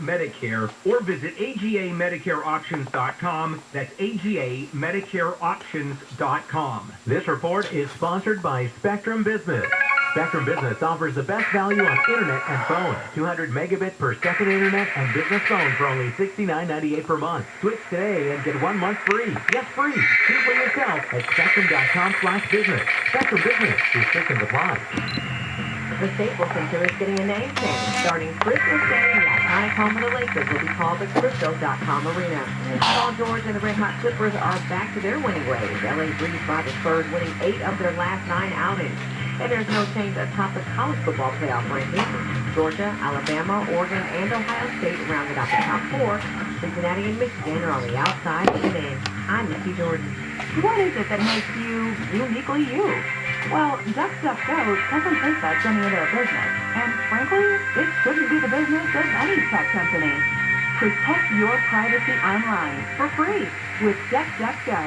Medicare or visit AGAMedicareOptions.com. That's AGAMedicareOptions.com. This report is sponsored by Spectrum Business. Spectrum Business offers the best value on internet and phone. 200 megabit per second internet and business phone for only $69.98 per month. Switch today and get 1 month free. Yes, free. See for yourself at spectrum.com/business. Spectrum Business. Restrictions apply. The Staples Center is getting a name change. Starting Christmas Day, the iconic home of the Lakers will be called the Crypto.com Arena. Paul George and the Red Hot Clippers are back to their winning ways. LA breezed by the Spurs, winning 8 of their last 9 outings. And there's no change atop the college football playoff rankings. Georgia, Alabama, Oregon, and Ohio State rounded out the top 4. Cincinnati and Michigan are on the outside looking in. I'm Nikki Jordan. What is it that makes you uniquely you? Well, DuckDuckGo doesn't take that to any other business. And frankly, it shouldn't be the business of any tech company. Protect your privacy online for free with DuckDuckGo.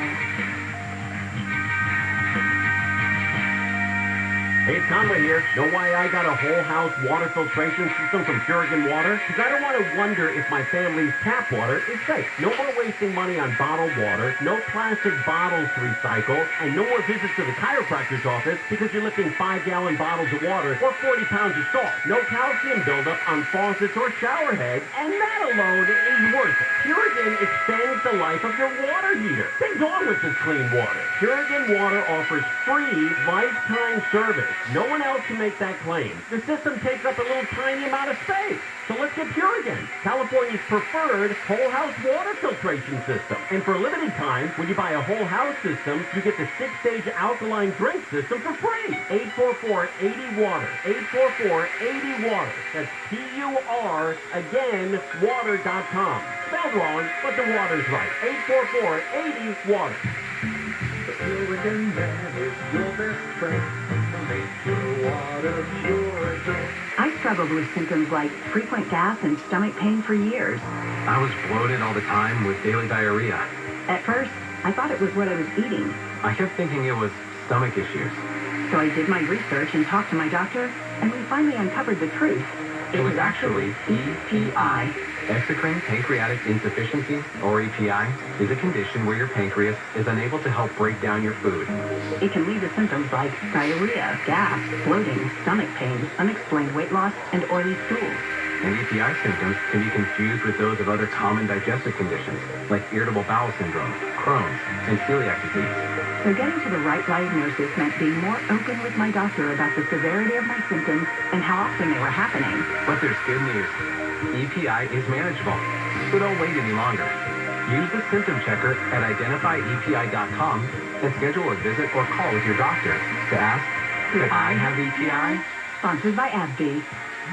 Hey, it's Conway here. Know why I got a whole house water filtration system from Purigan Water? Because I don't want to wonder if my family's tap water is safe. No more wasting money on bottled water, no plastic bottles to recycle, and no more visits to the chiropractor's office because you're lifting 5-gallon bottles of water or 40 pounds of salt. No calcium buildup on faucets or shower heads, and that alone is worth it. Purigan extends the life of your water heater. Big dog with this clean water. Purigan Water offers free lifetime service. No one else can make that claim. The system takes up a little tiny amount of space. So let's get Purigan, California's preferred whole house water filtration system. And for a limited time, when you buy a whole house system, you get the 6-stage alkaline drink system for free. 844-80-WATER. 844-80-WATER. That's P-U-R, again, water.com. Spelled wrong, but the water's right. 844-80-WATER. The Purigan man is your best friend. Make your water pure again. I struggled with symptoms like frequent gas and stomach pain for years. I was bloated all the time with daily diarrhea. At first, I thought it was what I was eating. I kept thinking it was stomach issues. So I did my research and talked to my doctor, and we finally uncovered the truth. It was actually EPI. Exocrine pancreatic insufficiency, or EPI, is a condition where your pancreas is unable to help break down your food. It can lead to symptoms like diarrhea, gas, bloating, stomach pain, unexplained weight loss, and oily stools. And EPI symptoms can be confused with those of other common digestive conditions, like irritable bowel syndrome, Crohn's, and celiac disease. So getting to the right diagnosis meant being more open with my doctor about the severity of my symptoms and how often they were happening. But there's good news. EPI is manageable, so don't wait any longer. Use the symptom checker at identifyepi.com and schedule a visit or call with your doctor to ask, "Do I have EPI?" Sponsored by AbbVie.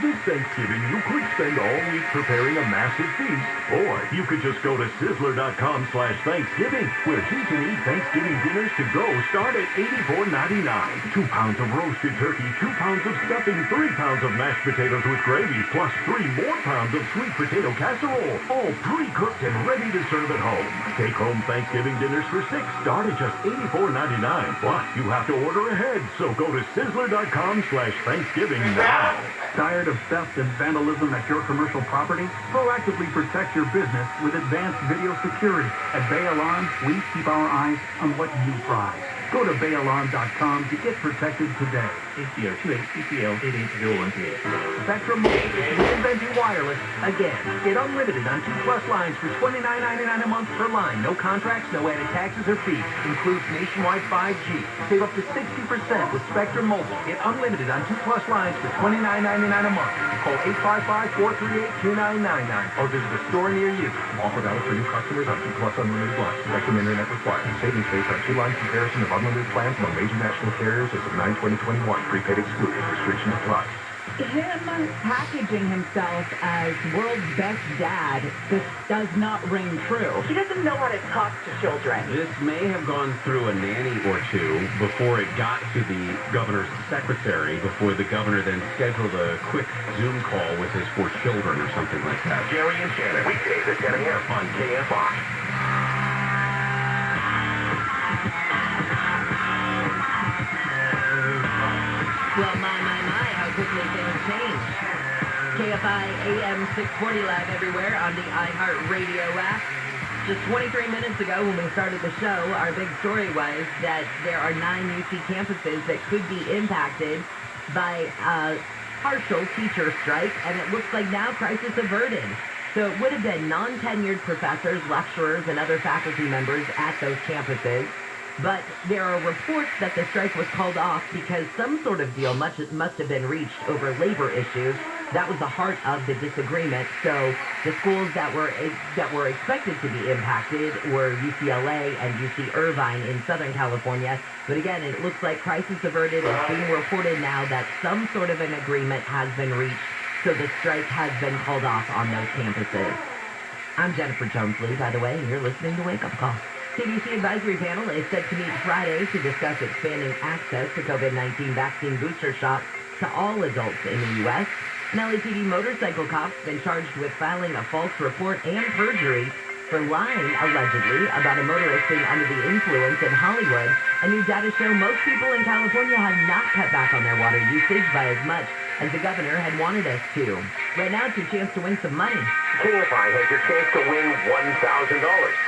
This Thanksgiving, you could spend all week preparing a massive feast, or you could just go to Sizzler.com/Thanksgiving, where heat and eat Thanksgiving dinners to go start at $84.99. 2 pounds of roasted turkey, 2 pounds of stuffing, 3 pounds of mashed potatoes with gravy, plus 3 more pounds of sweet potato casserole, all pre-cooked and ready to serve at home. Take-home Thanksgiving dinners for 6 start at just $84.99, but you have to order ahead, so go to Sizzler.com/Thanksgiving now. Tired of theft and vandalism at your commercial property? Proactively protect your business with advanced video security. At Bay Alarm, we keep our eyes on what you prize. Go to bayalarm.com to get protected today. ACO28CPL88013. Spectrum Mobile is reinventing wireless again. Get unlimited on 2+ lines for $29.99 a month per line. No contracts, no added taxes or fees. Includes nationwide 5G. Save up to 60% with Spectrum Mobile. Get unlimited on 2+ lines for $29.99 a month. Call 855-438-2999 or visit a store near you. Offer valid for new customers on 2+ unlimited lines. Spectrum Internet required. Savings based on 2-line comparison of unlimited plans among major national carriers as of 9/2021. Prepaid excluded. Restrictions apply. Him packaging himself as world's best dad just does not ring true. He doesn't know how to talk to children. This may have gone through a nanny or two before it got to the governor's secretary, before the governor then scheduled a quick Zoom call with his 4 children or something like that. Jerry and Shannon, weekdays at 10 a.m. on KFI. Well, my, how quickly things change. KFI AM 640 live everywhere on the iHeartRadio app. Just 23 minutes ago when we started the show, our big story was that there are 9 UC campuses that could be impacted by a partial teacher strike, and it looks like now crisis averted. So it would have been non-tenured professors, lecturers, and other faculty members at those campuses. But there are reports that the strike was called off because some sort of deal must have been reached over labor issues. That was the heart of the disagreement. So the schools that were expected to be impacted were UCLA and UC Irvine in Southern California. But again, it looks like crisis averted. It's being reported now that some sort of an agreement has been reached. So the strike has been called off on those campuses. I'm Jennifer Jones-Lee, by the way, and you're listening to Wake Up Call. CDC advisory panel is set to meet Friday to discuss expanding access to COVID-19 vaccine booster shots to all adults in the U.S. An LAPD motorcycle cop's been charged with filing a false report and perjury for lying, allegedly, about a motorist being under the influence in Hollywood. And new data show most people in California have not cut back on their water usage by as much as the governor had wanted us to. Right now, it's your chance to win some money. KFI has your chance to win $1,000.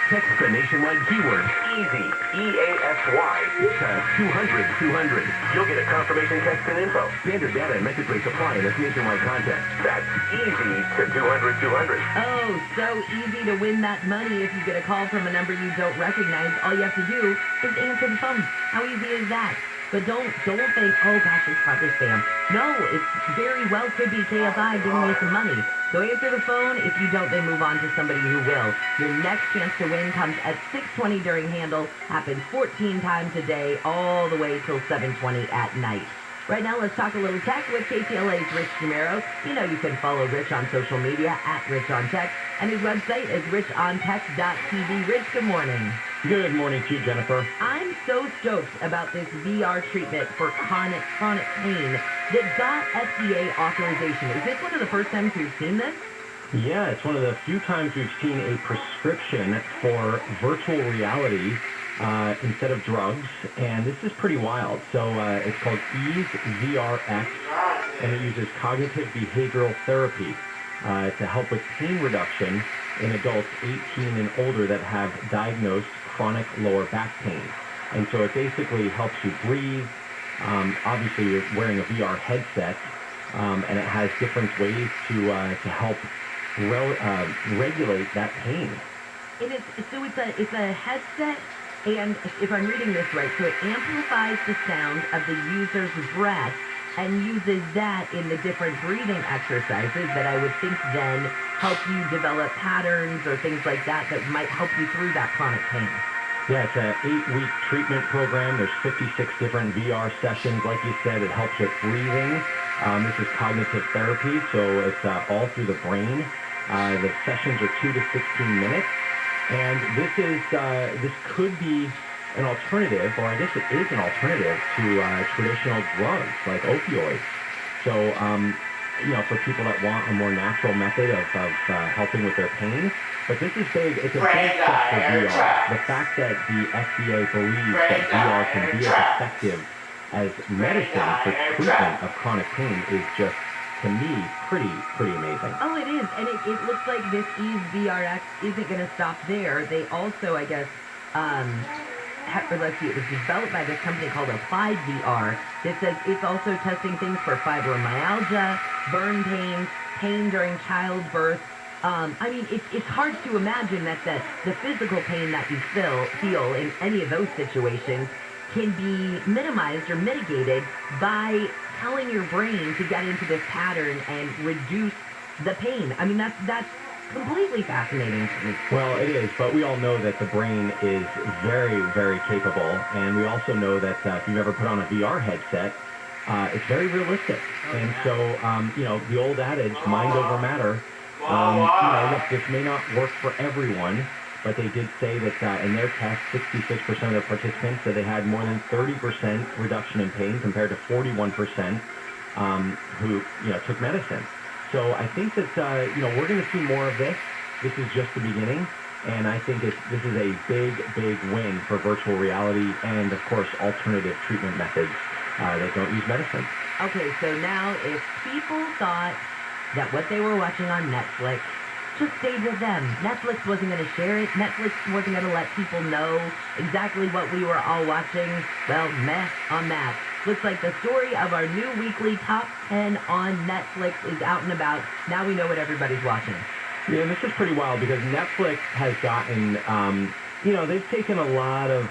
Text the nationwide keyword Easy, E-A-S-Y, to 200-200. You'll get a confirmation text and info. Standard data and message rates apply in this nationwide contest. That's easy to 200-200. Oh, so easy to win that money if you get a call from a number you don't recognize. All you have to do is answer the phone. How easy is that? But don't think, oh gosh, it's probably spam. No, it very well could be KFI giving you some money. So answer the phone. If you don't, then move on to somebody who will. Your next chance to win comes at 6:20 during handle. Happens 14 times a day, all the way till 7:20 at night. Right now, let's talk a little tech with KTLA's Rich Romero. You know you can follow Rich on social media at Rich on Tech, and his website is richontech.tv. Rich, good morning. Good morning to you, Jennifer. I'm so stoked about this VR treatment for chronic pain that got FDA authorization. Is this one of the first times we've seen this? Yeah, it's one of the few times we've seen a prescription for virtual reality instead of drugs, and this is pretty wild. So it's called Ease VRX, and it uses cognitive behavioral therapy to help with pain reduction in adults 18 and older that have diagnosed chronic lower back pain. And so it basically helps you breathe. Obviously, you're wearing a VR headset, and it has different ways to help regulate that pain. It is, so it's a headset, and if I'm reading this right, so it amplifies the sound of the user's breath and uses that in the different breathing exercises that I would think then help you develop patterns or things like that that might help you through that chronic pain. Yeah, it's an 8-week treatment program. There's 56 different VR sessions. Like you said, it helps with breathing. This is cognitive therapy, so it's all through the brain. The sessions are 2 to 16 minutes. And this could be an alternative, or I guess it is an alternative to traditional drugs like opioids. So, for people that want a more natural method of helping with their pain. But this is big. It's a big step for VR. The fact that the FDA believes that VR can be as effective as medicine for treatment of chronic pain is just, to me, pretty amazing. Oh, it is. And it looks like this Ease VRX isn't going to stop there. They also, I guess, let's see, it was developed by this company called Applied VR that says it's also testing things for fibromyalgia, burn pain during childbirth. I mean, it's hard to imagine that the physical pain that you feel in any of those situations can be minimized or mitigated by telling your brain to get into this pattern and reduce the pain. I mean, that's completely fascinating to me. Well, it is, but we all know that the brain is very, very capable, and we also know that if you've ever put on a VR headset, it's very realistic. And so, the old adage, mind over matter, look, this may not work for everyone, but they did say that in their test, 66% of the participants said they had more than 30% reduction in pain compared to 41% who, took medicine. So I think that, we're going to see more of this. This is just the beginning, and I think this is a big, big win for virtual reality and, of course, alternative treatment methods that don't use medicine. Okay, so now if people thought that what they were watching on Netflix just stayed with them. Netflix wasn't going to share it. Netflix wasn't going to let people know exactly what we were all watching. Well, meh on that. Looks like the story of our new weekly top 10 on Netflix is out and about. Now we know what everybody's watching. Yeah, this is pretty wild because Netflix has gotten, they've taken a lot of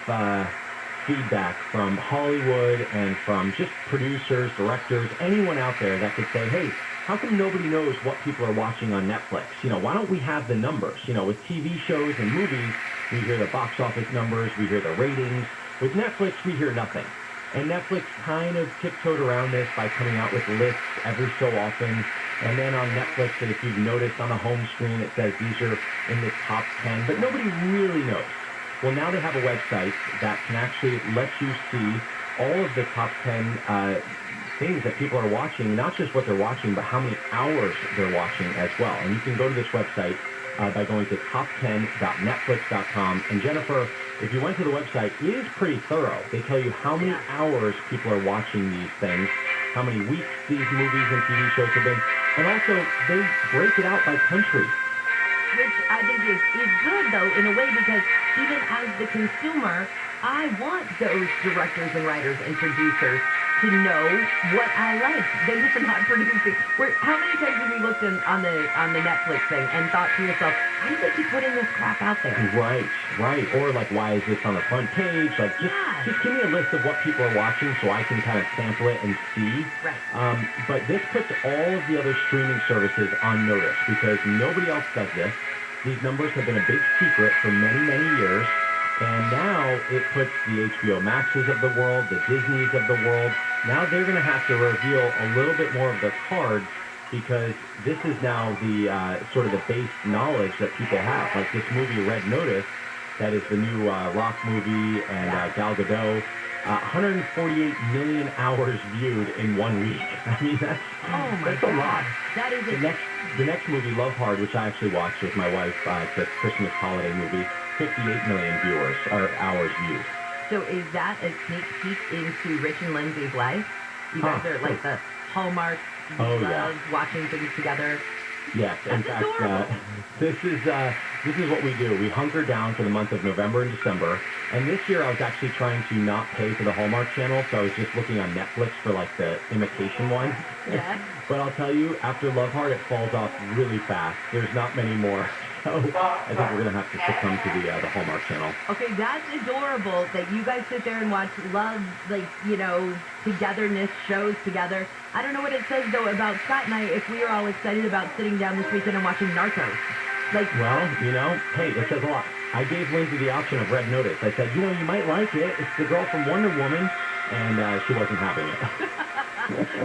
feedback from Hollywood and from just producers, directors, anyone out there that could say, hey, how come nobody knows what people are watching on Netflix? Why don't we have the numbers? With TV shows and movies, we hear the box office numbers, we hear the ratings. With Netflix, we hear nothing. And Netflix kind of tiptoed around this by coming out with lists every so often. And then on Netflix, if you've noticed on the home screen, it says these are in the top 10, but nobody really knows. Well, now they have a website that can actually let you see all of the top 10 things that people are watching, not just what they're watching, but how many hours they're watching as well. And you can go to this website by going to top10.netflix.com. And Jennifer, if you went to the website, it is pretty thorough. They tell you how many hours people are watching these things, how many weeks these movies and TV shows have been, and also they break it out by country. Which I think is good, though, in a way, because even as the consumer, I want those directors and writers and producers to know what I like. They're just not producing. How many times have you looked on the Netflix thing and thought to yourself, why did they keep putting this crap out there? Right. Or like, why is this on the front page? Like, just give me a list of what people are watching so I can kind of sample it and see. Right. But this puts all of the other streaming services on notice because nobody else does this. These numbers have been a big secret for many, many years. And now it puts the HBO Maxes of the world, the Disneys of the world. Now they're going to have to reveal a little bit more of the cards because this is now the sort of the base knowledge that people have. Like this movie Red Notice, that is the new Rock movie and Gal Gadot. 148 million hours viewed in 1 week. I mean, that's a lot. That is the next movie, Love Hard, which I actually watched with my wife, it's a Christmas holiday movie, 58 million hours viewed. So is that a sneak peek into Rich and Lindsay's life? You guys are like the Hallmark, love watching things together. Yes, in fact, this is what we do. We hunker down for the month of November and December. And this year I was actually trying to not pay for the Hallmark Channel, so I was just looking on Netflix for like the imitation one. Yeah. But I'll tell you, after Love Hard, it falls off really fast. There's not many more. So I think we're going to have to succumb to the Hallmark Channel. Okay, that's adorable that you guys sit there and watch love, togetherness shows together. I don't know what it says, though, about Scott and I if we are all excited about sitting down this weekend and watching Narcos. Well, hey, it says a lot. I gave Lindsay the option of Red Notice. I said, you might like it. It's the girl from Wonder Woman, and she wasn't having it.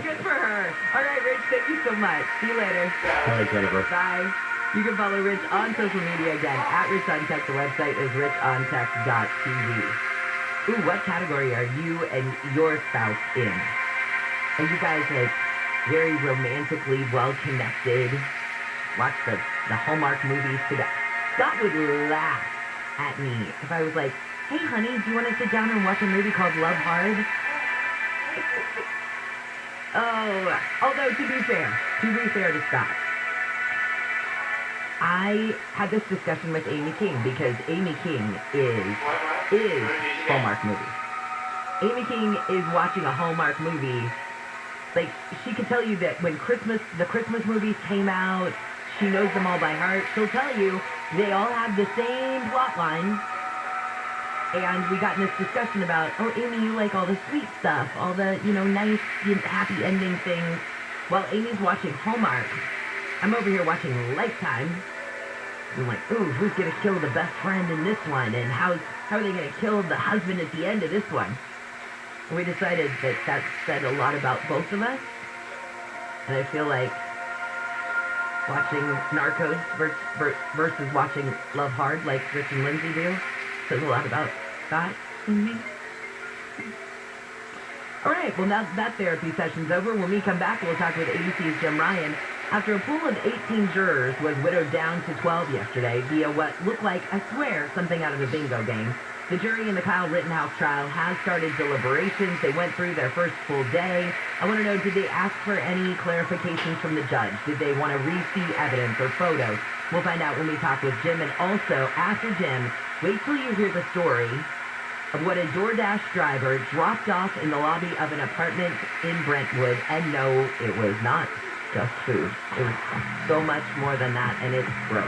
Good for her. All right, Rich, thank you so much. See you later. All right, Jennifer. Bye. You can follow Rich on social media again, at Rich on Tech. The website is richontech.tv. Ooh, what category are you and your spouse in? Are you guys, very romantically well-connected? Watch the Hallmark movies together. Scott would laugh at me if I was like, hey, honey, do you want to sit down and watch a movie called Love Hard? Oh, although to be fair to Scott, I had this discussion with Amy King because Amy King is Hallmark movies. Amy King is watching a Hallmark movie. Like, she could tell you that when the Christmas movies came out, she knows them all by heart. She'll tell you they all have the same plot line. And we got in this discussion about, oh, Amy, you like all the sweet stuff, all the, nice, happy ending things. While Amy's watching Hallmark, I'm over here watching Lifetime. I'm like, ooh, who's going to kill the best friend in this one? And how are they going to kill the husband at the end of this one? And we decided that said a lot about both of us. And I feel like watching Narcos versus watching Love Hard like Rich and Lindsay do says a lot about Scott and me. All right, well, now that therapy session's over. When we come back, we'll talk with ABC's Jim Ryan. After a pool of 18 jurors was widowed down to 12 yesterday via what looked like, I swear, something out of a bingo game, The jury in the Kyle Rittenhouse trial has started deliberations. They went through their first full day. I want to know, did they ask for any clarifications from the judge? Did they want to re-see evidence or photos? We'll find out when we talk with Jim. And also, after Jim, wait till you hear the story of what a DoorDash driver dropped off in the lobby of an apartment in Brentwood. And no, it was not just food. It was so much more than that, and it's gross.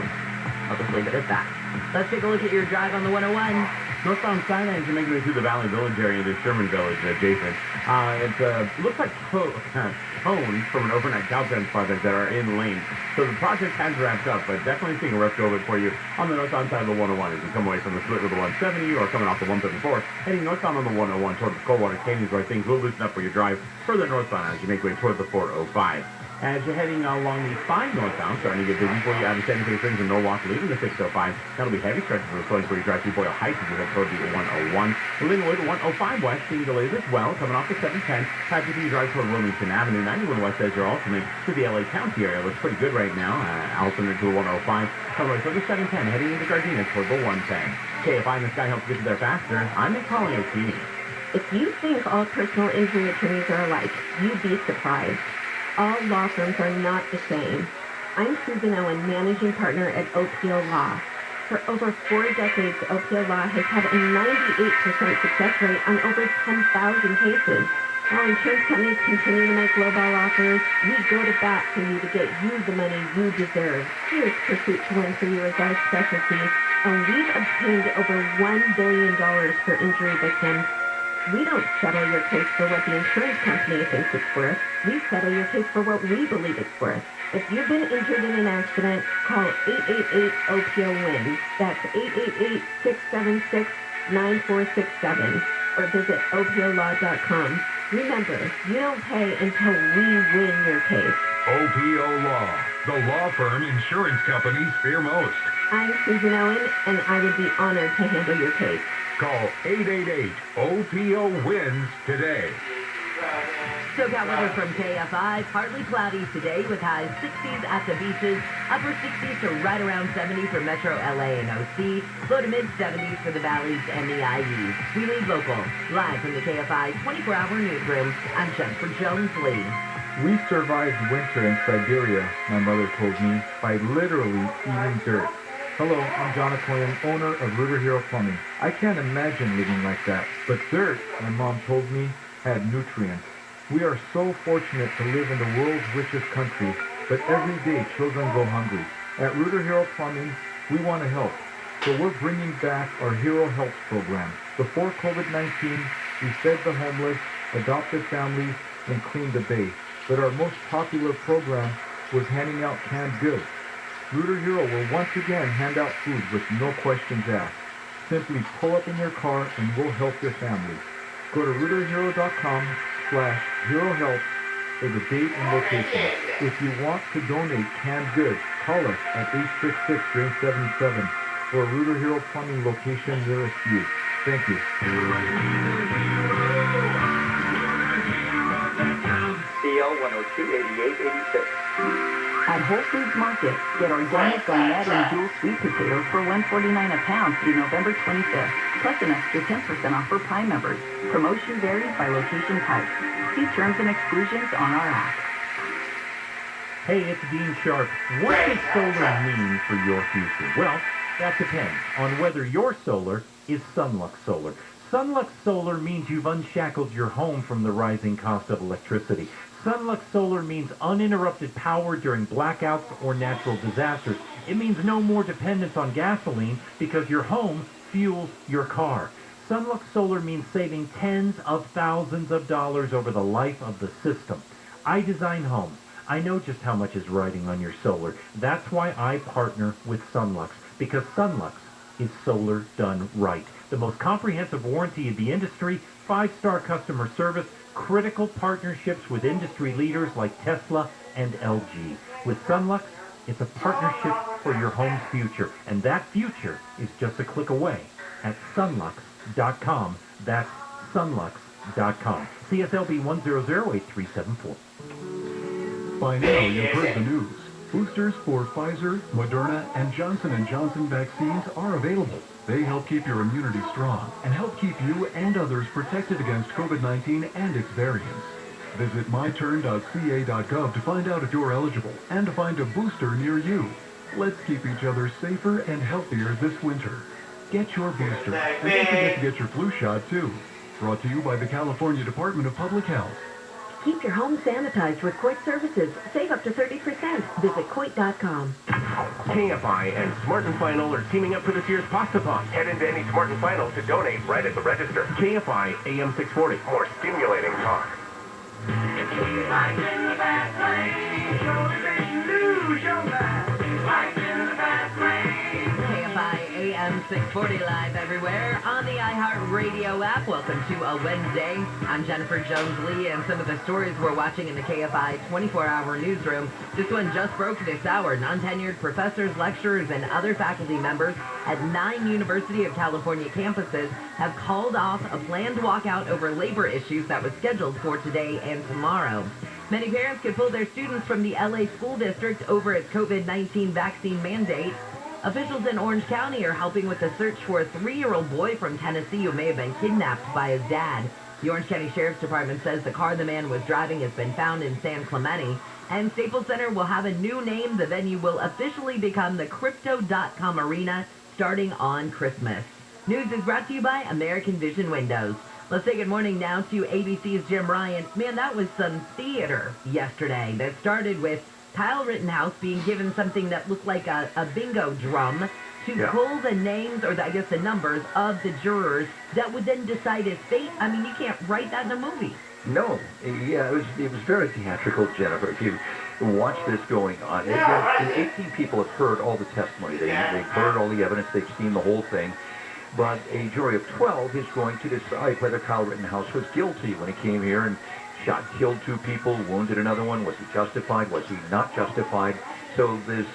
I'll just leave it at that. Let's take a look at your drive on the 101. Northbound Sinai as you make your way through the Valley Village area into Sherman Village, Jason. It looks like cones from an overnight caltrans project that are in lane. So the project has wrapped up, but definitely seeing a rough go of it for you on the northbound side of the 101 as you come away from the split with the 170 or coming off the 134, heading northbound on the 101 toward the Coldwater Canyons where things will loosen up for your drive further northbound as you make your way toward the 405. As you're heading along the 5 northbound, starting to get busy for you out of 73 Springs and Norwalk, leaving the 605. That'll be heavy stretches of the slowing for you drive through Boyle Heights as you head toward the 101. Linwood, 105 west, seeing delays as well, coming off the 710. Traffic you drive toward Wilmington Avenue, 91 west as you're alternate to the LA County area. Looks pretty good right now. Alternate to the 105. Coming right toward the 710, heading into Gardena toward the 110. KFI in the sky helps get you there faster. I'm Nick calling O'Keefe. If you think all personal injury attorneys are alike, you'd be surprised. All law firms are not the same. I'm Susan Owen, managing partner at OPO Law. For over 4 decades, OPO Law has had a 98% success rate on over 10,000 cases. While insurance companies continue to make lowball offers, we go to bat for you to get you the money you deserve. Here's Pursuit to Win for you as our specialty, and we've obtained over $1 billion for injury victims. We don't settle your case for what the insurance company thinks it's worth. We settle your case for what we believe it's worth. If you've been injured in an accident, call 888-OPO-WIN. That's 888-676-9467. Or visit OPOLaw.com. Remember, you don't pay until we win your case. OPO Law, the law firm insurance companies fear most. I'm Susan Owen, and I would be honored to handle your case. Call 888-OPO-WINS today. SoCal weather from KFI. Partly cloudy today with highs 60s at the beaches, upper 60s to right around 70 for Metro LA and OC, low to mid 70s for the valleys and the IEs. We lead local. Live from the KFI 24-hour newsroom, I'm Jennifer Jones-Lee. We survived winter in Siberia, my mother told me, by literally eating dirt. Hello, I'm John Aquarian, owner of Rooter Hero Plumbing. I can't imagine living like that, but dirt, my mom told me, had nutrients. We are so fortunate to live in the world's richest country, but every day children go hungry. At Rooter Hero Plumbing, we want to help, so we're bringing back our Hero Helps program. Before COVID-19, we fed the homeless, adopted families, and cleaned the bay. But our most popular program was handing out canned goods. Rooter Hero will once again hand out food with no questions asked. Simply pull up in your car and we'll help your family. Go to rooterhero.com/HeroHelps for the date and location. If you want to donate canned goods, call us at 866-DRAIN-77 for a Rooter Hero Plumbing location nearest you. Thank you. CL 102-8886. At Whole Foods Market, get organic garnet and dual sweet potatoes for $1.49 a pound through November 25th, plus an extra 10% off for Prime members. Promotion varies by location type. See terms and exclusions on our app. Hey, it's Dean Sharp. What does solar mean for your future? Well, that depends on whether your solar is Sunlux Solar. Sunlux Solar means you've unshackled your home from the rising cost of electricity. Sunlux Solar means uninterrupted power during blackouts or natural disasters. It means no more dependence on gasoline because your home fuels your car. Sunlux Solar means saving tens of thousands of dollars over the life of the system. I design homes. I know just how much is riding on your solar. That's why I partner with Sunlux, because Sunlux is solar done right. The most comprehensive warranty in the industry, 5-star customer service, critical partnerships with industry leaders like Tesla and LG. With Sunlux, it's a partnership for your home's future, and that future is just a click away at sunlux.com. That's sunlux.com. CSLB 1008374. By now, you've heard the news. Boosters for Pfizer, Moderna, and Johnson & Johnson vaccines are available. They help keep your immunity strong and help keep you and others protected against COVID-19 and its variants. Visit myturn.ca.gov to find out if you're eligible and to find a booster near you. Let's keep each other safer and healthier this winter. Get your booster, and don't forget to get your flu shot, too. Brought to you by the California Department of Public Health. Keep your home sanitized with Coit services. Save up to 30%. Visit Coit.com. KFI and Smart & Final are teaming up for this year's Pasta Pop. Head into any Smart & Final to donate right at the register. KFI AM 640. More stimulating talk. Life in the fast lane, so you lose your mind. Life in the fast lane. KFI AM 640 live everywhere on the iHeartRadio app. Welcome to a Wednesday. I'm Jennifer Jones-Lee, and some of the stories we're watching in the KFI 24-hour newsroom. This one just broke this hour. Non-tenured professors, lecturers, and other faculty members at 9 University of California campuses have called off a planned walkout over labor issues that was scheduled for today and tomorrow. Many parents could pull their students from the LA school district over its COVID-19 vaccine mandate. Officials in Orange County are helping with the search for a 3-year-old boy from Tennessee who may have been kidnapped by his dad. The Orange County Sheriff's Department says the car the man was driving has been found in San Clemente. And Staples Center will have a new name. The venue will officially become the Crypto.com Arena starting on Christmas. News is brought to you by American Vision Windows. Let's say good morning now to ABC's Jim Ryan. Man, that was some theater yesterday that started with Kyle Rittenhouse being given something that looked like a bingo drum to pull the names, or I guess the numbers, of the jurors that would then decide his fate. I mean, you can't write that in a movie. No. Yeah, it was very theatrical, Jennifer. If you watch this going on, 18 people have heard all the testimony. They've heard all the evidence. They've seen the whole thing. But a jury of 12 is going to decide whether Kyle Rittenhouse was guilty when he came here and shot, killed 2 people, wounded another one. Was he justified? Was he not justified? So this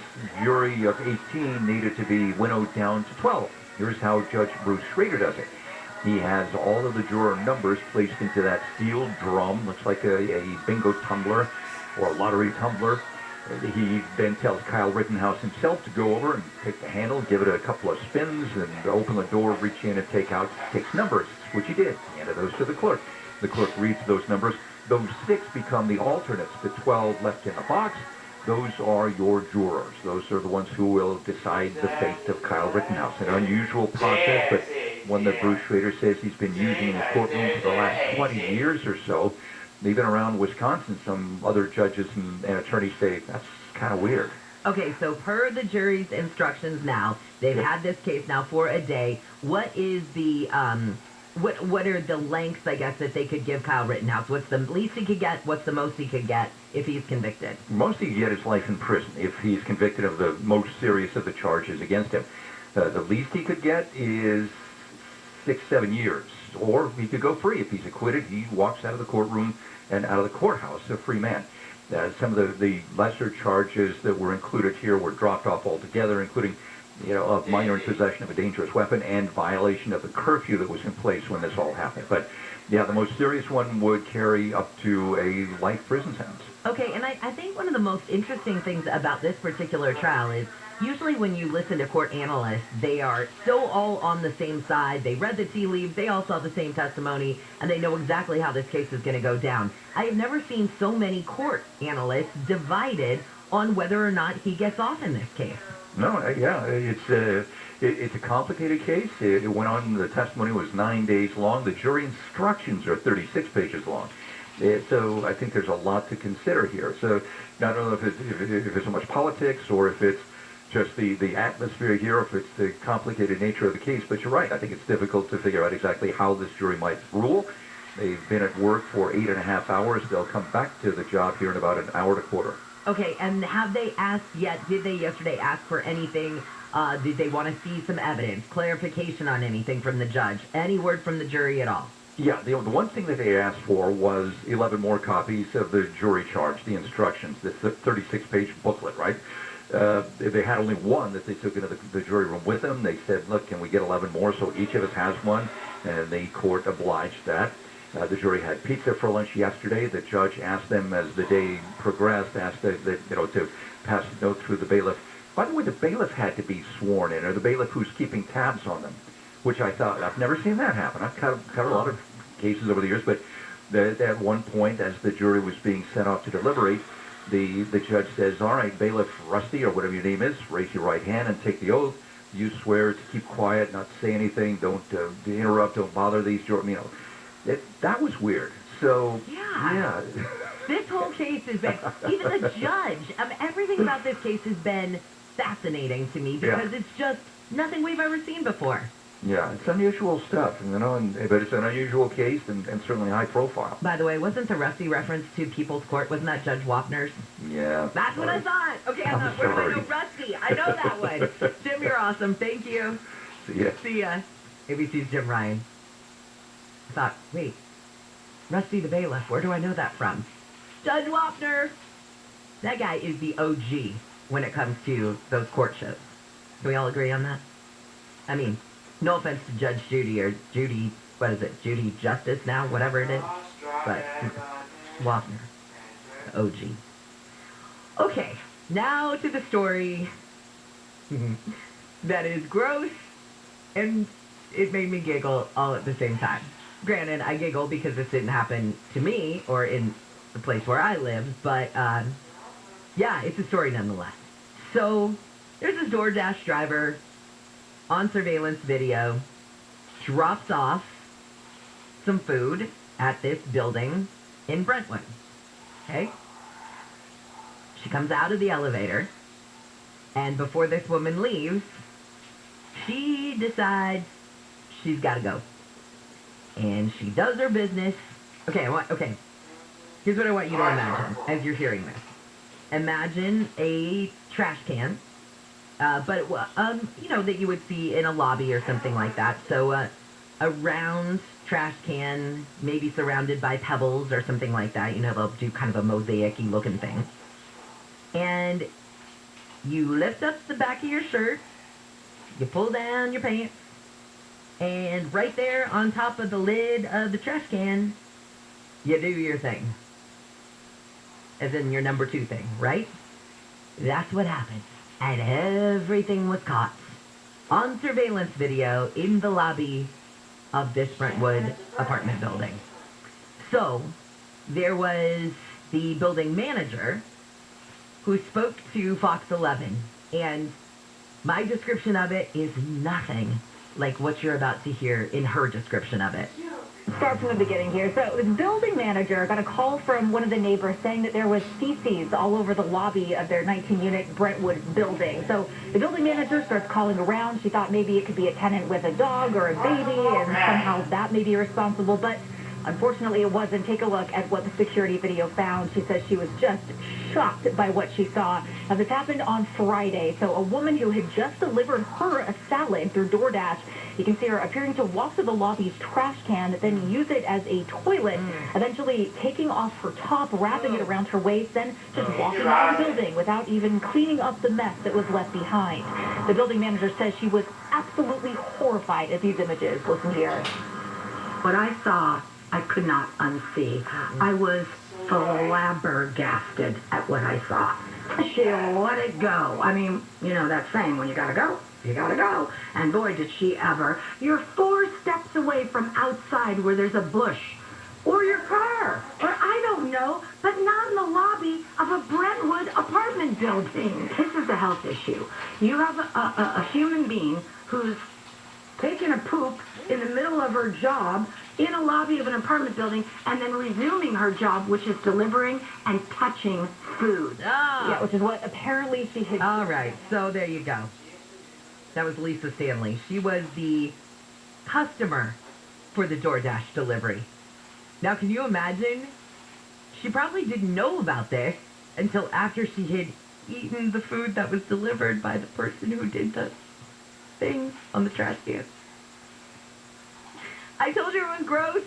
jury of 18 needed to be winnowed down to 12. Here's how Judge Bruce Schrader does it. He has all of the juror numbers placed into that steel drum, looks like a bingo tumbler or a lottery tumbler. He then tells Kyle Rittenhouse himself to go over and take the handle, give it a couple of spins, and open the door, reach in and takes numbers, which he did. He handed those to the clerk. The clerk reads those numbers. Those 6 become the alternates, the 12 left in the box. Those are your jurors. Those are the ones who will decide the fate of Kyle Rittenhouse. An unusual process, but one that Bruce Schrader says he's been using in the courtroom for the last 20 years or so. Even around Wisconsin, some other judges and attorneys say that's kind of weird. Okay, so per the jury's instructions now, they've had this case now for a day. What is the what are the lengths, I guess, that they could give Kyle Rittenhouse? What's the least he could get? What's the most he could get if he's convicted? Most he could get is life in prison if he's convicted of the most serious of the charges against him. The least he could get is 6-7 years. Or he could go free. If he's acquitted, he walks out of the courtroom and out of the courthouse a free man. Some of the lesser charges that were included here were dropped off altogether, including of minor in possession of a dangerous weapon and violation of the curfew that was in place when this all happened. But, yeah, the most serious one would carry up to a life prison sentence. Okay, and I think one of the most interesting things about this particular trial is usually when you listen to court analysts, they are so all on the same side. They read the tea leaves, they all saw the same testimony, and they know exactly how this case is going to go down. I have never seen so many court analysts divided on whether or not he gets off in this case. No, yeah, it's a complicated case. It went on, the testimony was 9 days long. The jury instructions are 36 pages long. So I think there's a lot to consider here. So I don't know if it's so much politics or if it's just the atmosphere here, if it's the complicated nature of the case. But you're right. I think it's difficult to figure out exactly how this jury might rule. They've been at work for 8.5 hours. They'll come back to the job here in about an hour and a quarter. Okay, and have they asked yet, did they yesterday ask for anything? Did they want to see some evidence, clarification on anything from the judge? Any word from the jury at all? Yeah, the one thing that they asked for was 11 more copies of the jury charge, the instructions, the 36-page booklet, right? They had only one that they took into the jury room with them. They said, look, can we get 11 more? So each of us has one, and the court obliged that. The jury had pizza for lunch yesterday. The judge asked them as the day progressed, asked to passed a note through the bailiff. By the way, the bailiff had to be sworn in, or the bailiff who's keeping tabs on them, which I thought, I've never seen that happen. I've cut a lot of cases over the years, but at one point, as the jury was being sent off to deliberate, the judge says, all right, Bailiff Rusty, or whatever your name is, raise your right hand and take the oath. You swear to keep quiet, not to say anything, don't interrupt, don't bother these jury, that was weird. So, yeah. This whole case has been, even the judge, everything about this case has been fascinating to me because it's just nothing we've ever seen before. Yeah, it's unusual stuff, but it's an unusual case and certainly high profile. By the way, wasn't the Rusty reference to People's Court, wasn't that Judge Wapner's? Yeah. That's what I thought. Okay, I thought, where do I know Rusty? I know that one. Jim, you're awesome. Thank you. See ya. See ya. ABC's Jim Ryan. I thought, wait, Rusty the Bailiff, where do I know that from? Judge Wapner. That guy is the OG when it comes to those court shows. Can we all agree on that? I mean, no offense to Judge Judy or Judy, what is it, Judy Justice now, whatever it is. But Wapner, the OG. Okay, now to the story that is gross and it made me giggle all at the same time. Granted, I giggle because this didn't happen to me or in the place where I live, but yeah, it's a story nonetheless. So there's this DoorDash driver on surveillance video, drops off some food at this building in Brentwood. Okay? She comes out of the elevator, and before this woman leaves, she decides she's got to go. And she does her business. Okay, here's what I want you to imagine as you're hearing this. Imagine a trash can. But that you would see in a lobby or something like that. So a round trash can, maybe surrounded by pebbles or something like that. They'll do kind of a mosaic-y looking thing. And you lift up the back of your shirt, you pull down your pants, and right there on top of the lid of the trash can, you do your thing. As in your number 2 thing, right? That's what happens. And everything was caught on surveillance video in the lobby of this Brentwood apartment building. So there was the building manager who spoke to Fox 11, and my description of it is nothing like what you're about to hear in her description of it. Start from the beginning here. So the building manager got a call from one of the neighbors saying that there was feces all over the lobby of their 19-unit Brentwood building. So the building manager starts calling around. She thought maybe it could be a tenant with a dog or a baby, and somehow that may be responsible. But unfortunately, it wasn't. Take a look at what the security video found. She says she was just shocked by what she saw. Now, this happened on Friday. So a woman who had just delivered her a salad through DoorDash, you can see her appearing to walk to the lobby's trash can, then use it as a toilet, eventually taking off her top, wrapping it around her waist, then just walking out of the building without even cleaning up the mess that was left behind. The building manager says she was absolutely horrified at these images. Listen here. What I saw, I could not unsee. I was flabbergasted at what I saw. She let it go. I mean, that saying, when you gotta go, you gotta go. And boy, did she ever. You're 4 steps away from outside where there's a bush. Or your car. Or I don't know, but not in the lobby of a Brentwood apartment building. This is a health issue. You have a human being who's taking a poop in the middle of her job in a lobby of an apartment building and then resuming her job, which is delivering and touching food. Yeah, which is what apparently she had. All right, so there you go. That was Lisa Stanley. She was the customer for the DoorDash delivery. Now, can you imagine? She probably didn't know about this until after she had eaten the food that was delivered by the person who did the thing on the trash can. I told you it was gross.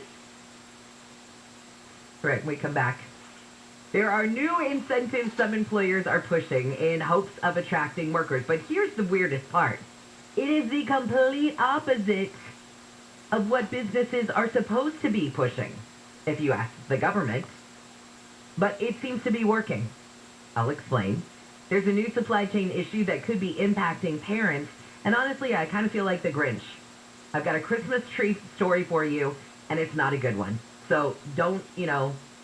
Right, when we come back. There are new incentives some employers are pushing in hopes of attracting workers. But here's the weirdest part. It is the complete opposite of what businesses are supposed to be pushing, if you ask the government. But it seems to be working. I'll explain There's a new supply chain issue that could be impacting parents, and honestly, I kind of feel like the Grinch. I've got a Christmas tree story for you, and it's not a good one. So don't,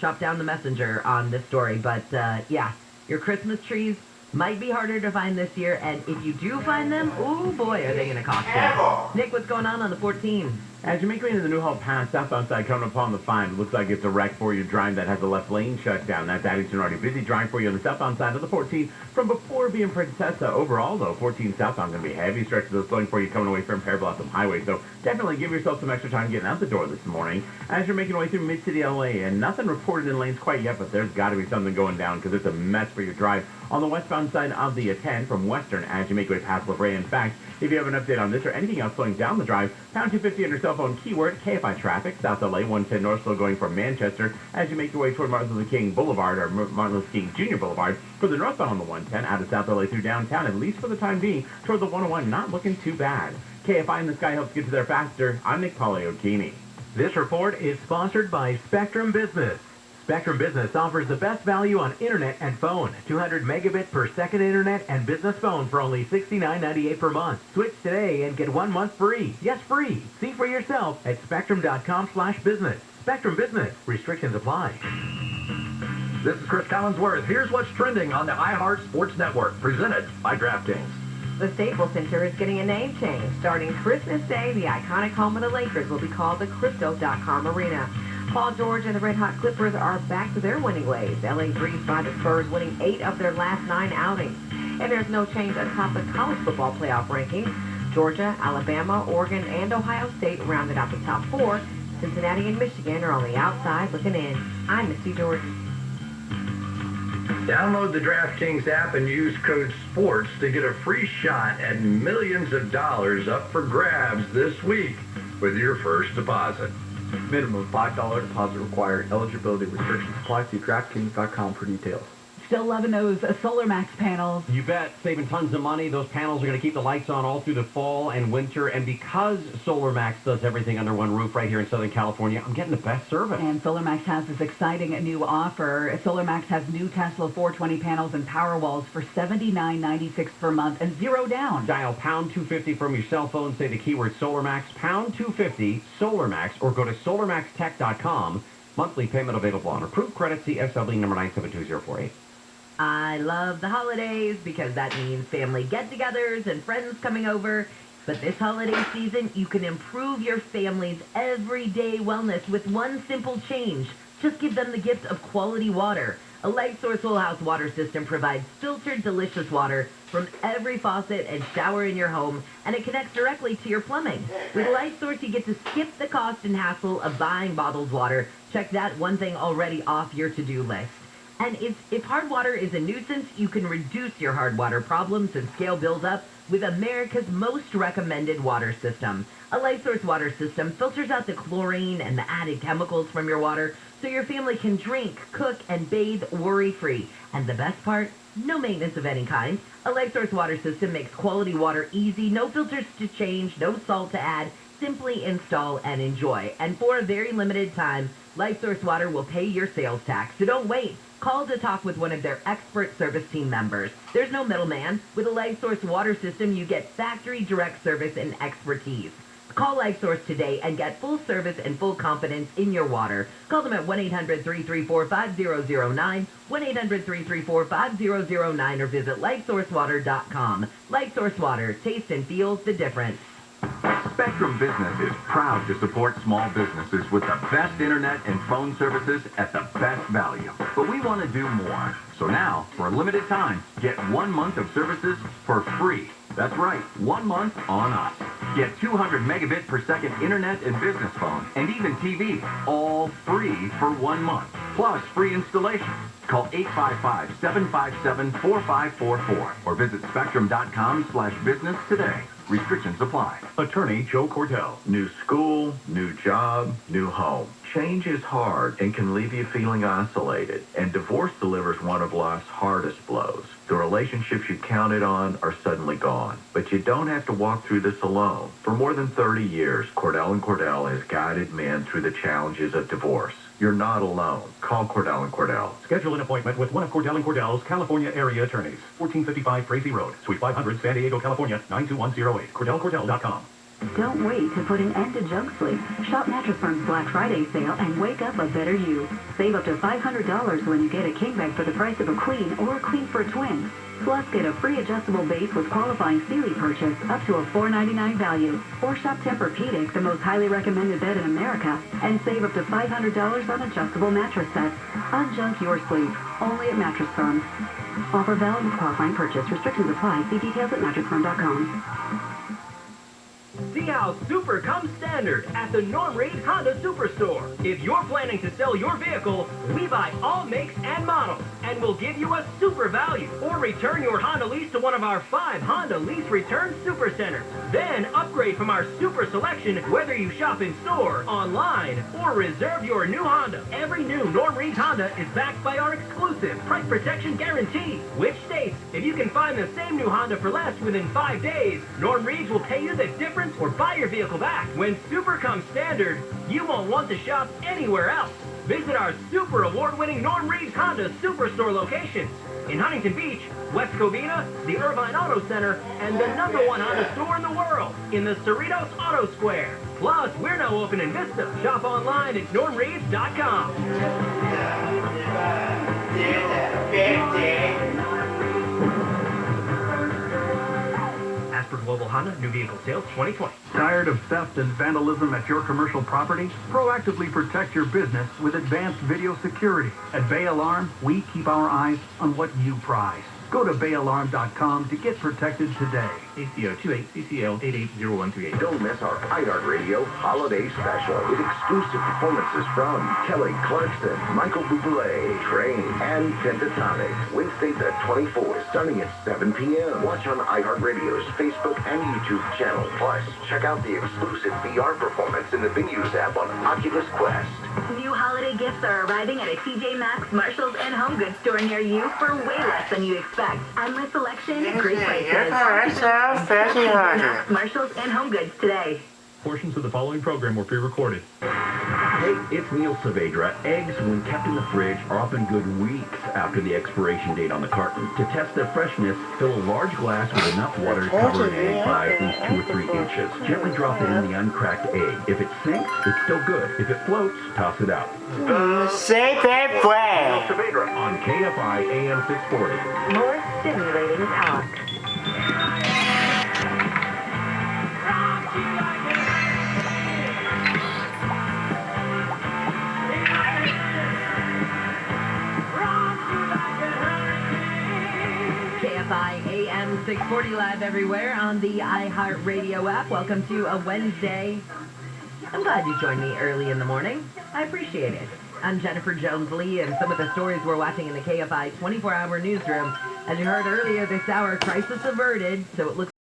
chop down the messenger on this story. But, yeah, your Christmas trees might be harder to find this year, and if you do find them, oh boy, are they going to cost you. Nick, what's going on the 14? As you make your way into the Newhall Pass, southbound side, coming upon the Find, looks like it's a wreck for you. Drive that has the left lane shut down. That's Addington already busy. Drive for you on the southbound side of the 14 from before being Predecessor. Overall, though, 14 southbound going to be heavy stretches of slowing for you coming away from Pear Blossom Highway. So definitely give yourself some extra time getting out the door this morning as you're making your way through Mid-City LA. And nothing reported in lanes quite yet, but there's got to be something going down because it's a mess for your drive on the westbound side of the 10 from Western as you make your way past La Brea. In fact, if you have an update on this or anything else slowing down the drive, pound 250 on your cell phone, keyword KFI traffic, South LA 110 North, slow going from Manchester as you make your way toward Martin Luther King Boulevard or Martin Luther King Jr. Boulevard. For the northbound on the 110 out of South LA through downtown, at least for the time being, toward the 101, not looking too bad. KFI in the sky helps get you there faster. I'm Nick Poliokini. This report is sponsored by Spectrum Business. Spectrum Business offers the best value on internet and phone. 200 megabit per second internet and business phone for only $69.98 per month. Switch today and get 1 month free. Yes, free. See for yourself at spectrum.com/business. Spectrum Business. Restrictions apply. This is Chris Collinsworth. Here's what's trending on the iHeart Sports Network, presented by DraftKings. The Staples Center is getting a name change. Starting Christmas Day, the iconic home of the Lakers will be called the Crypto.com Arena. Paul George and the Red Hot Clippers are back to their winning ways. LA breezed by the Spurs, winning 8 of their last 9 outings. And there's no change atop the college football playoff rankings. Georgia, Alabama, Oregon, and Ohio State rounded out the top 4. Cincinnati and Michigan are on the outside looking in. I'm Missy Jordan. Download the DraftKings app and use code SPORTS to get a free shot at millions of dollars up for grabs this week with your first deposit. Minimum $5 deposit required. Eligibility restrictions apply. See DraftKings.com for details. Still loving those Solar Max panels. You bet. Saving tons of money. Those panels are going to keep the lights on all through the fall and winter. And because Solar Max does everything under one roof right here in Southern California, I'm getting the best service. And Solar Max has this exciting new offer. Solar Max has new Tesla 420 panels and power walls for $79.96 per month and 0 down. Dial pound 250 from your cell phone. Say the keyword Solar Max, pound 250, Solar Max, or go to solarmaxtech.com. Monthly payment available on approved credit. See SLB number 972048. I love the holidays because that means family get-togethers and friends coming over. But this holiday season, you can improve your family's everyday wellness with one simple change. Just give them the gift of quality water. A LifeSource Whole House water system provides filtered, delicious water from every faucet and shower in your home, and it connects directly to your plumbing. With LifeSource, you get to skip the cost and hassle of buying bottled water. Check that one thing already off your to-do list. And if hard water is a nuisance, you can reduce your hard water problems and scale bills up with America's most recommended water system. A LifeSource water system filters out the chlorine and the added chemicals from your water so your family can drink, cook, and bathe worry-free. And the best part? No maintenance of any kind. A LifeSource water system makes quality water easy, no filters to change, no salt to add. Simply install and enjoy. And for a very limited time, LifeSource Water will pay your sales tax. So don't wait. Call to talk with one of their expert service team members. There's no middleman. With a LifeSource water system, you get factory direct service and expertise. Call LifeSource today and get full service and full confidence in your water. Call them at 1-800-334-5009, 1-800-334-5009, or visit LifeSourceWater.com. LifeSource Water, taste and feels the difference. Spectrum Business is proud to support small businesses with the best internet and phone services at the best value. But we want to do more. So now, for a limited time, get 1 month of services for free. That's right, 1 month on us. Get 200 megabit per second internet and business phone, and even TV, all free for 1 month. Plus free installation. Call 855-757-4544 or visit spectrum.com/business today. Restrictions apply. Attorney Joe Cordell. New school, new job, new home. Change is hard and can leave you feeling isolated, and divorce delivers one of life's hardest blows. The relationships you counted on are suddenly gone, but you don't have to walk through this alone. For more than 30 years, Cordell & Cordell has guided men through the challenges of divorce. you're not alone. Call Cordell & Cordell. Schedule an appointment with one of Cordell & Cordell's California area attorneys. 1455 Tracy Road, Suite 500, San Diego, California, 92108. CordellCordell.com. Don't wait to put an end to junk sleep. Shop Mattress Firm's Black Friday sale and wake up a better you. Save up to $500 when you get a king bed for the price of a queen or a queen for a twin. Plus, get a free adjustable base with qualifying Sealy purchase up to a $4.99 value. Or shop Tempur-Pedic, the most highly recommended bed in America, and save up to $500 on adjustable mattress sets. Unjunk your sleep, only at Mattress Firm. Offer valid with qualifying purchase. Restrictions apply. See details at mattressfirm.com. See how super comes standard at the Norm Reed Honda Superstore. If you're planning to sell your vehicle, we buy all makes and models, and we'll give you a super value. Or return your Honda lease to one of our 5 Honda Lease Return Super Centers. Then upgrade from our super selection whether you shop in store, online, or reserve your new Honda. Every new Norm Reed Honda is backed by our exclusive price protection guarantee, which states if you can find the same new Honda for less within 5 days, Norm Reed will pay you the difference or buy your vehicle back. When super comes standard, you won't want to shop anywhere else. Visit our super award-winning Norm Reed Honda Superstore locations in Huntington Beach, West Covina, the Irvine Auto Center, and the #1 Honda store in the world in the Cerritos Auto Square. Plus, we're now open in Vista. Shop online at normreeds.com. Asper Global Honda, new vehicle sales 2020. Tired of theft and vandalism at your commercial property? Proactively protect your business with advanced video security. At Bay Alarm, we keep our eyes on what you prize. Go to bayalarm.com to get protected today. ACO 28 CCL 880138. Don't miss our iHeartRadio Holiday Special with exclusive performances from Kelly Clarkson, Michael Bublé, Train, and Pentatonic. Wednesday the 24th, starting at 7 p.m. Watch on iHeartRadio's Facebook and YouTube channel. Plus, check out the exclusive VR performance in the Venues app on Oculus Quest. New holiday gifts are arriving at a TJ Maxx, Marshalls, and Home Goods store near you for way less than you expect. Endless selection, great prices. Marshalls and Home Goods today. Portions of the following program were pre-recorded. Hey, it's Neil Saavedra. Eggs, when kept in the fridge, are often good weeks after the expiration date on the carton. To test their freshness, fill a large glass with enough water to cover an egg by at least 2 or 3 inches. Gently drop in the uncracked egg. If it sinks, it's still good. If it floats, toss it out. Safe and way. Neil Saavedra on KFI AM 640. More stimulating talk. KFI AM 640 live everywhere on the iHeartRadio app. Welcome to a Wednesday. I'm glad you joined me early in the morning. I appreciate it. I'm Jennifer Jones-Lee, and some of the stories we're watching in the KFI 24-hour newsroom. As you heard earlier this hour, crisis averted, so it looks